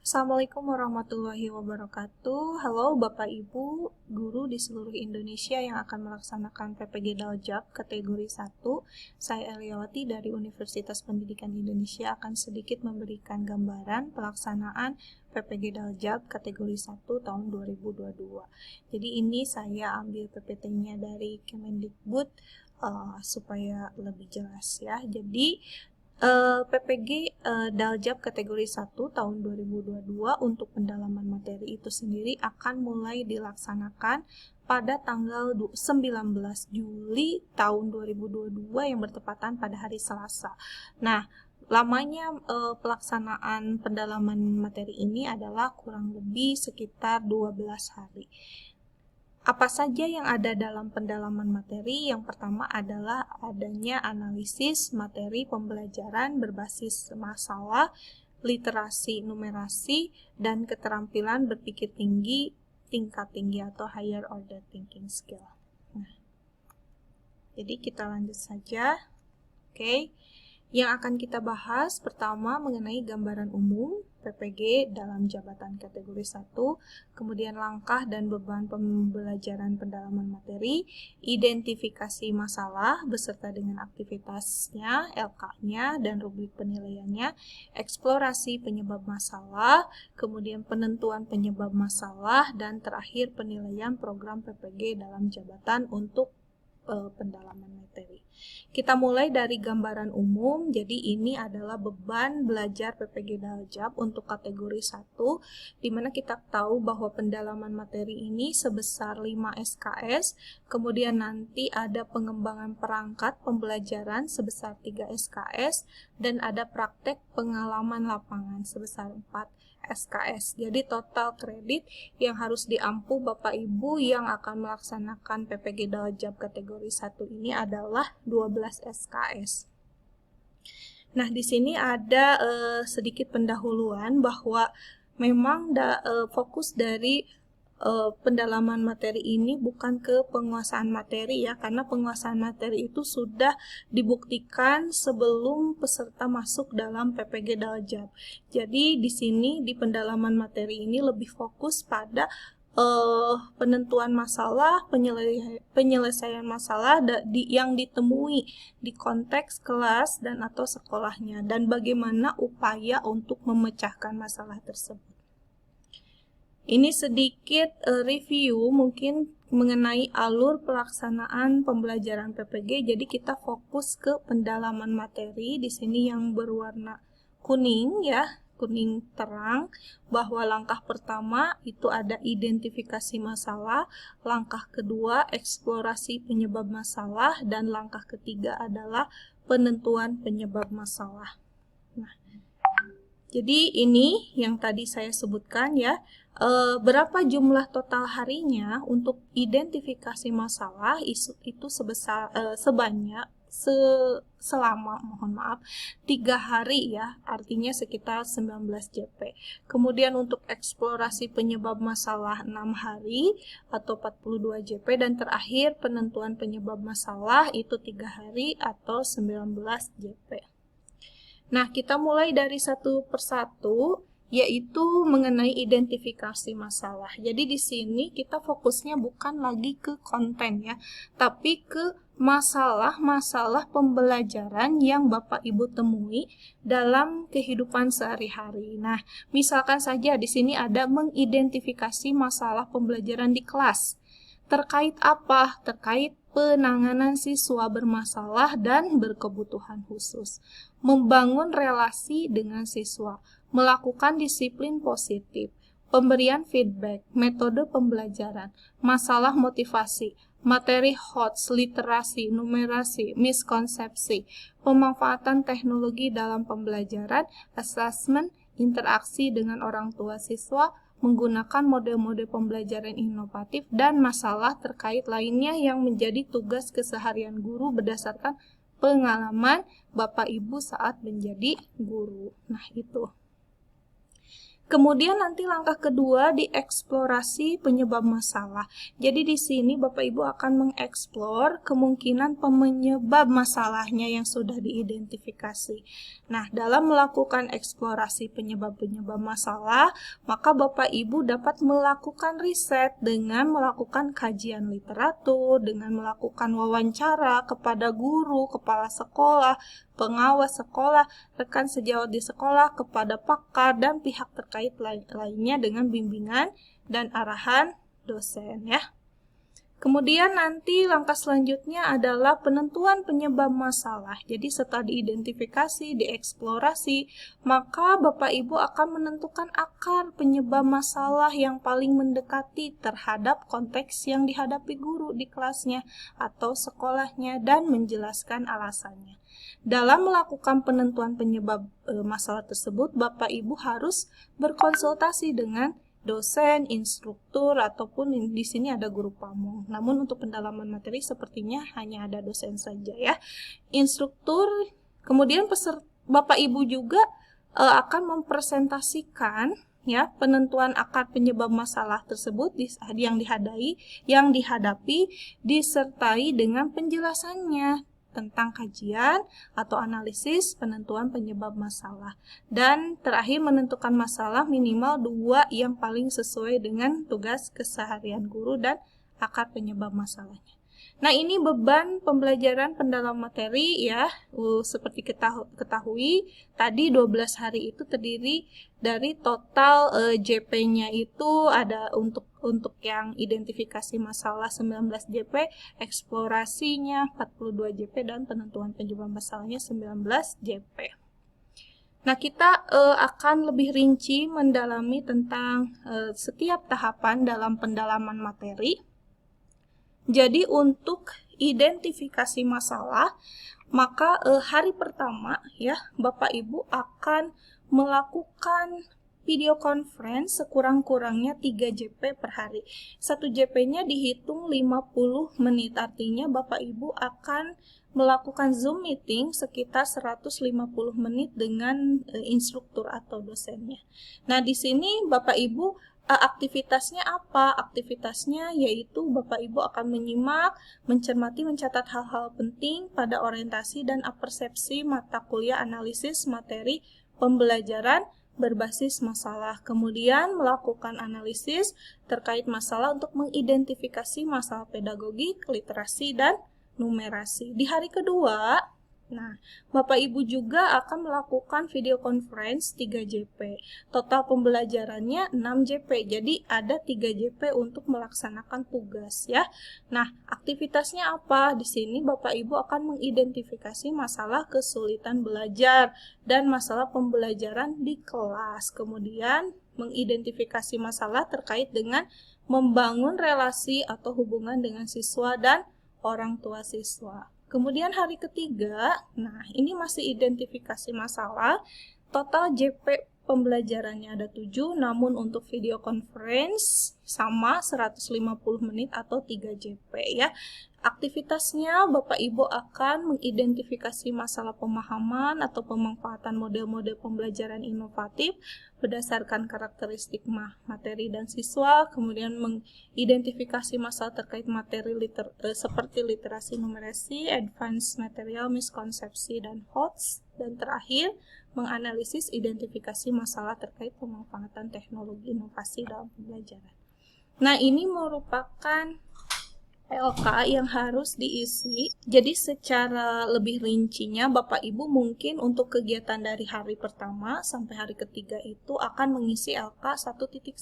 Assalamualaikum warahmatullahi wabarakatuh. Halo Bapak Ibu, guru di seluruh Indonesia yang akan melaksanakan PPG Daljab kategori 1. Saya Eliawati dari Universitas Pendidikan Indonesia akan sedikit memberikan gambaran pelaksanaan PPG Daljab kategori 1 tahun 2022. Jadi ini saya ambil PPT-nya dari Kemendikbud supaya lebih jelas ya. Jadi PPG Daljab kategori 1 tahun 2022 untuk pendalaman materi itu sendiri akan mulai dilaksanakan pada tanggal 19 Juli tahun 2022 yang bertepatan pada hari Selasa. Nah, lamanya pelaksanaan pendalaman materi ini adalah kurang lebih sekitar 12 hari. Apa saja yang ada dalam pendalaman materi? Yang pertama adalah adanya analisis materi pembelajaran berbasis masalah, literasi numerasi, dan keterampilan berpikir tinggi, tingkat tinggi atau higher order thinking skill. Nah, jadi kita lanjut saja. Oke. Yang akan kita bahas pertama mengenai gambaran umum PPG dalam jabatan kategori 1, kemudian langkah dan beban pembelajaran pendalaman materi, identifikasi masalah beserta dengan aktivitasnya, LK-nya, dan rubrik penilaiannya, eksplorasi penyebab masalah, kemudian penentuan penyebab masalah, dan terakhir penilaian program PPG dalam jabatan untuk pendalaman materi. Kita mulai dari gambaran umum. Jadi ini adalah beban belajar PPG Daljab untuk kategori 1, di mana kita tahu bahwa pendalaman materi ini sebesar 5 SKS, kemudian nanti ada pengembangan perangkat pembelajaran sebesar 3 SKS, dan ada praktek pengalaman lapangan sebesar 4 SKS. Jadi total kredit yang harus diampu Bapak Ibu yang akan melaksanakan PPG Daljab kategori 1 ini adalah 12 SKS. Nah, di sini ada sedikit pendahuluan bahwa memang fokus dari pendalaman materi ini bukan ke penguasaan materi ya, karena penguasaan materi itu sudah dibuktikan sebelum peserta masuk dalam PPG Daljab. Jadi di sini di pendalaman materi ini lebih fokus pada penentuan masalah, penyelesaian masalah yang ditemui di konteks kelas dan atau sekolahnya, dan bagaimana upaya untuk memecahkan masalah tersebut. Ini sedikit review mungkin mengenai alur pelaksanaan pembelajaran PPG. Jadi kita fokus ke pendalaman materi di sini yang berwarna kuning ya, kuning terang, bahwa langkah pertama itu ada identifikasi masalah, langkah kedua eksplorasi penyebab masalah, dan langkah ketiga adalah penentuan penyebab masalah. Nah, jadi ini yang tadi saya sebutkan ya, berapa jumlah total harinya untuk identifikasi masalah itu sebanyak selama 3 hari ya, artinya sekitar 19 JP. Kemudian untuk eksplorasi penyebab masalah 6 hari atau 42 JP, dan terakhir penentuan penyebab masalah itu 3 hari atau 19 JP. Nah, kita mulai dari satu persatu, yaitu mengenai identifikasi masalah. Jadi di sini kita fokusnya bukan lagi ke konten ya, tapi ke masalah-masalah pembelajaran yang Bapak Ibu temui dalam kehidupan sehari-hari. Nah, misalkan saja di sini ada mengidentifikasi masalah pembelajaran di kelas. Terkait apa? Terkait penanganan siswa bermasalah dan berkebutuhan khusus, membangun relasi dengan siswa, melakukan disiplin positif, pemberian feedback, metode pembelajaran, masalah motivasi, materi HOTS, literasi, numerasi, miskonsepsi, pemanfaatan teknologi dalam pembelajaran, assessment, interaksi dengan orang tua siswa, menggunakan model-model pembelajaran inovatif, dan masalah terkait lainnya yang menjadi tugas keseharian guru berdasarkan pengalaman Bapak Ibu saat menjadi guru. Nah, itu. Kemudian nanti langkah kedua dieksplorasi penyebab masalah. Jadi di sini Bapak Ibu akan mengeksplor kemungkinan penyebab masalahnya yang sudah diidentifikasi. Nah, dalam melakukan eksplorasi penyebab-penyebab masalah, maka Bapak Ibu dapat melakukan riset dengan melakukan kajian literatur, dengan melakukan wawancara kepada guru, kepala sekolah, pengawas sekolah, rekan sejawat di sekolah, kepada pakar, dan pihak terkait lainnya dengan bimbingan dan arahan dosen ya. Kemudian nanti langkah selanjutnya adalah penentuan penyebab masalah. Jadi setelah diidentifikasi, dieksplorasi, maka Bapak Ibu akan menentukan akar penyebab masalah yang paling mendekati terhadap konteks yang dihadapi guru di kelasnya atau sekolahnya dan menjelaskan alasannya. Dalam melakukan penentuan penyebab masalah tersebut, Bapak Ibu harus berkonsultasi dengan dosen, instruktur, ataupun di sini ada guru pamong. Namun untuk pendalaman materi sepertinya hanya ada dosen saja ya. Instruktur, kemudian Bapak Ibu juga akan mempresentasikan ya penentuan akar penyebab masalah tersebut yang dihadapi disertai dengan penjelasannya tentang kajian atau analisis penentuan penyebab masalah. Dan terakhir menentukan masalah minimal 2 yang paling sesuai dengan tugas keseharian guru dan akar penyebab masalahnya. Nah, ini beban pembelajaran pendalam materi ya. Seperti kita ketahui, tadi 12 hari itu terdiri dari total JP-nya itu ada untuk yang identifikasi masalah 19 JP, eksplorasinya 42 JP, dan penentuan penyebab masalahnya 19 JP. Nah, kita akan lebih rinci mendalami tentang setiap tahapan dalam pendalaman materi. Jadi untuk identifikasi masalah, maka hari pertama ya Bapak Ibu akan melakukan video conference sekurang-kurangnya 3 JP per hari. 1 JP-nya dihitung 50 menit, artinya Bapak Ibu akan melakukan Zoom meeting sekitar 150 menit dengan instruktur atau dosennya. Nah, di sini Bapak Ibu aktivitasnya apa? Aktivitasnya yaitu Bapak Ibu akan menyimak, mencermati, mencatat hal-hal penting pada orientasi dan apersepsi mata kuliah analisis materi pembelajaran berbasis masalah. Kemudian melakukan analisis terkait masalah untuk mengidentifikasi masalah pedagogik, literasi, dan numerasi. Di hari kedua, nah, Bapak Ibu juga akan melakukan video conference 3 JP. Total pembelajarannya 6 JP. Jadi ada 3 JP untuk melaksanakan tugas ya. Nah, aktivitasnya apa? Di sini Bapak Ibu akan mengidentifikasi masalah kesulitan belajar dan masalah pembelajaran di kelas. Kemudian mengidentifikasi masalah terkait dengan membangun relasi atau hubungan dengan siswa dan orang tua siswa. Kemudian hari ketiga, nah ini masih identifikasi masalah, total JP pembelajarannya ada 7, namun untuk video conference sama 150 menit atau 3 JP ya. Aktivitasnya Bapak Ibu akan mengidentifikasi masalah pemahaman atau pemanfaatan model-model pembelajaran inovatif berdasarkan karakteristik materi dan siswa, kemudian mengidentifikasi masalah terkait materi seperti literasi numerasi, advanced material, miskonsepsi, dan HOTS, dan terakhir menganalisis identifikasi masalah terkait pemanfaatan teknologi inovasi dalam pembelajaran. Nah, ini merupakan LK yang harus diisi. Jadi secara lebih rincinya Bapak Ibu mungkin untuk kegiatan dari hari pertama sampai hari ketiga itu akan mengisi LK 1.1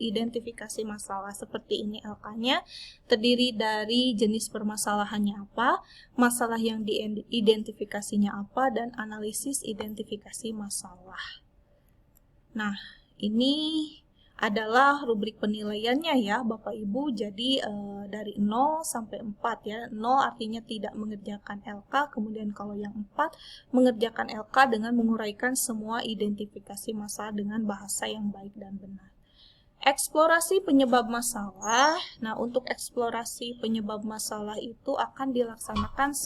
identifikasi masalah. Seperti ini LK-nya, terdiri dari jenis permasalahannya apa, masalah yang diidentifikasinya apa, dan analisis identifikasi masalah. Nah, ini adalah rubrik penilaiannya ya Bapak Ibu. Jadi dari 0 sampai 4 ya. 0 artinya tidak mengerjakan LK, kemudian kalau yang 4 mengerjakan LK dengan menguraikan semua identifikasi masalah dengan bahasa yang baik dan benar. Eksplorasi penyebab masalah. Nah, untuk eksplorasi penyebab masalah itu akan dilaksanakan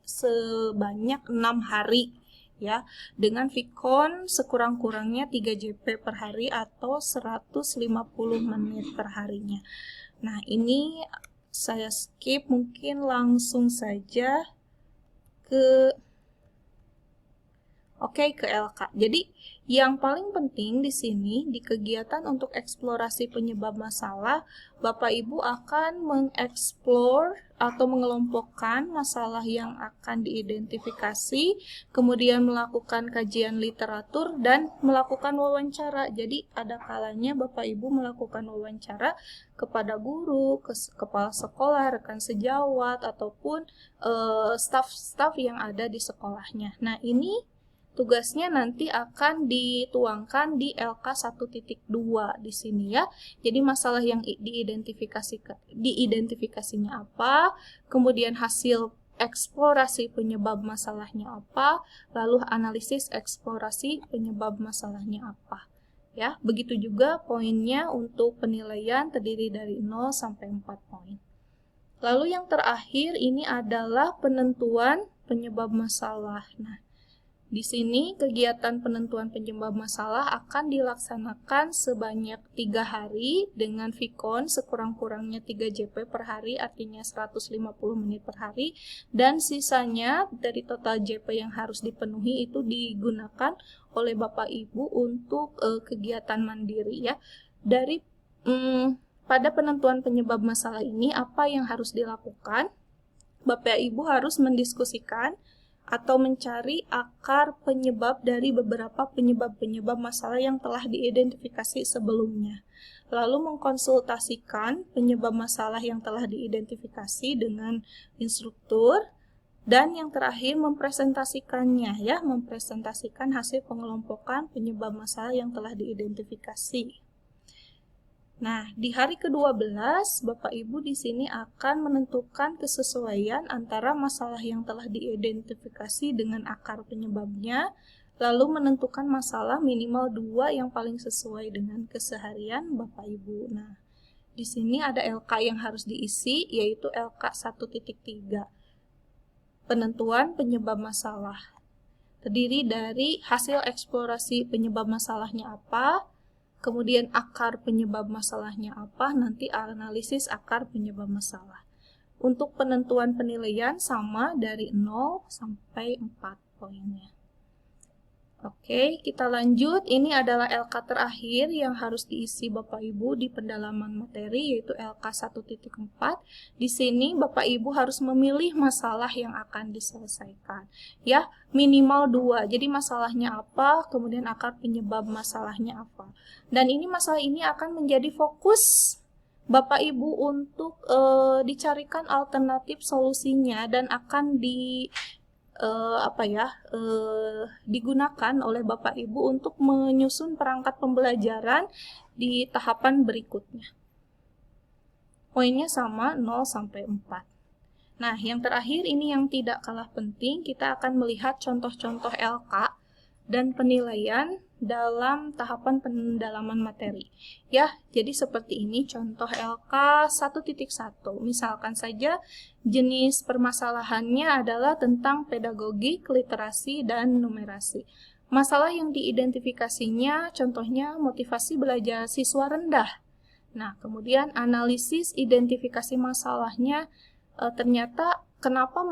sebanyak 6 hari ya, dengan Vkon sekurang-kurangnya 3 JP per hari atau 150 menit per harinya. Nah, ini saya skip, mungkin langsung saja ke ke LK. Jadi, yang paling penting di sini, di kegiatan untuk eksplorasi penyebab masalah, Bapak Ibu akan mengeksplor atau mengelompokkan masalah yang akan diidentifikasi, kemudian melakukan kajian literatur, dan melakukan wawancara. Jadi, ada kalanya Bapak Ibu melakukan wawancara kepada guru, kepala sekolah, rekan sejawat, ataupun staf-staf yang ada di sekolahnya. Nah, ini tugasnya nanti akan dituangkan di LK 1.2 di sini ya. Jadi masalah yang diidentifikasinya apa, kemudian hasil eksplorasi penyebab masalahnya apa, lalu analisis eksplorasi penyebab masalahnya apa. Ya, begitu juga poinnya untuk penilaian terdiri dari 0 sampai 4 poin. Lalu yang terakhir ini adalah penentuan penyebab masalah. Nah, di sini kegiatan penentuan penyebab masalah akan dilaksanakan sebanyak 3 hari dengan Vkon sekurang-kurangnya 3 JP per hari, artinya 150 menit per hari, dan sisanya dari total JP yang harus dipenuhi itu digunakan oleh Bapak Ibu untuk kegiatan mandiri ya. Dari pada penentuan penyebab masalah ini apa yang harus dilakukan? Bapak Ibu harus mendiskusikan atau mencari akar penyebab dari beberapa penyebab-penyebab masalah yang telah diidentifikasi sebelumnya. Lalu mengkonsultasikan penyebab masalah yang telah diidentifikasi dengan instruktur, dan yang terakhir mempresentasikannya ya, mempresentasikan hasil pengelompokan penyebab masalah yang telah diidentifikasi. Nah, di hari ke-12, Bapak Ibu di sini akan menentukan kesesuaian antara masalah yang telah diidentifikasi dengan akar penyebabnya, lalu menentukan masalah minimal 2 yang paling sesuai dengan keseharian Bapak Ibu. Nah, di sini ada LK yang harus diisi, yaitu LK 1.3. Penentuan penyebab masalah. Terdiri dari hasil eksplorasi penyebab masalahnya apa, kemudian akar penyebab masalahnya apa, nanti analisis akar penyebab masalah. Untuk penentuan penilaian sama dari 0 sampai 4 poinnya. Oke, kita lanjut. Ini adalah LK terakhir yang harus diisi Bapak Ibu di pendalaman materi, yaitu LK 1.4. Di sini Bapak Ibu harus memilih masalah yang akan diselesaikan. Ya, minimal 2. Jadi masalahnya apa, kemudian akar penyebab masalahnya apa. Dan ini masalah ini akan menjadi fokus Bapak Ibu untuk dicarikan alternatif solusinya dan akan digunakan oleh Bapak Ibu untuk menyusun perangkat pembelajaran di tahapan berikutnya. Poinnya sama 0 sampai 4. Nah, yang terakhir ini yang tidak kalah penting, kita akan melihat contoh-contoh LK dan penilaian dalam tahapan pendalaman materi. Ya, jadi seperti ini contoh LK 1.1. Misalkan saja jenis permasalahannya adalah tentang pedagogik, literasi, dan numerasi. Masalah yang diidentifikasinya contohnya motivasi belajar siswa rendah. Nah, kemudian analisis identifikasi masalahnya ternyata kenapa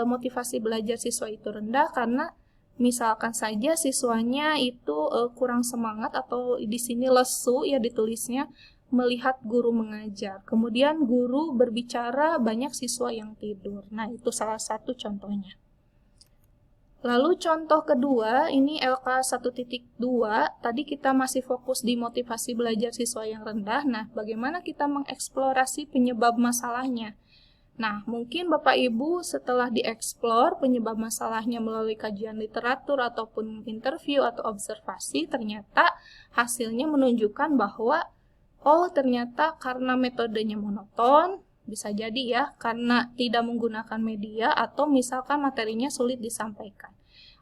motivasi belajar siswa itu rendah, karena misalkan saja siswanya itu kurang semangat atau di sini lesu ya ditulisnya melihat guru mengajar. Kemudian guru berbicara, banyak siswa yang tidur. Nah, itu salah satu contohnya. Lalu contoh kedua, ini LK 1.2, tadi kita masih fokus di motivasi belajar siswa yang rendah. Nah, bagaimana kita mengeksplorasi penyebab masalahnya? Nah, mungkin Bapak Ibu setelah dieksplor penyebab masalahnya melalui kajian literatur ataupun interview atau observasi, ternyata hasilnya menunjukkan bahwa ternyata karena metodenya monoton, bisa jadi ya, karena tidak menggunakan media atau misalkan materinya sulit disampaikan.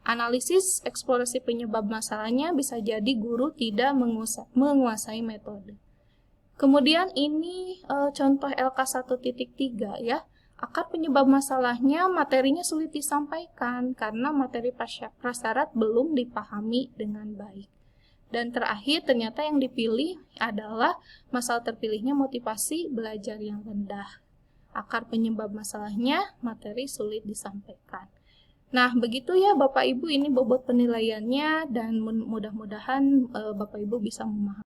Analisis eksplorasi penyebab masalahnya bisa jadi guru tidak menguasai metode. Kemudian ini contoh LK 1.3 ya. Akar penyebab masalahnya, materinya sulit disampaikan karena materi prasyarat belum dipahami dengan baik. Dan terakhir, ternyata yang dipilih adalah masalah terpilihnya motivasi belajar yang rendah. Akar penyebab masalahnya, materi sulit disampaikan. Nah, begitu ya Bapak Ibu, ini bobot penilaiannya dan mudah-mudahan Bapak Ibu bisa memahami.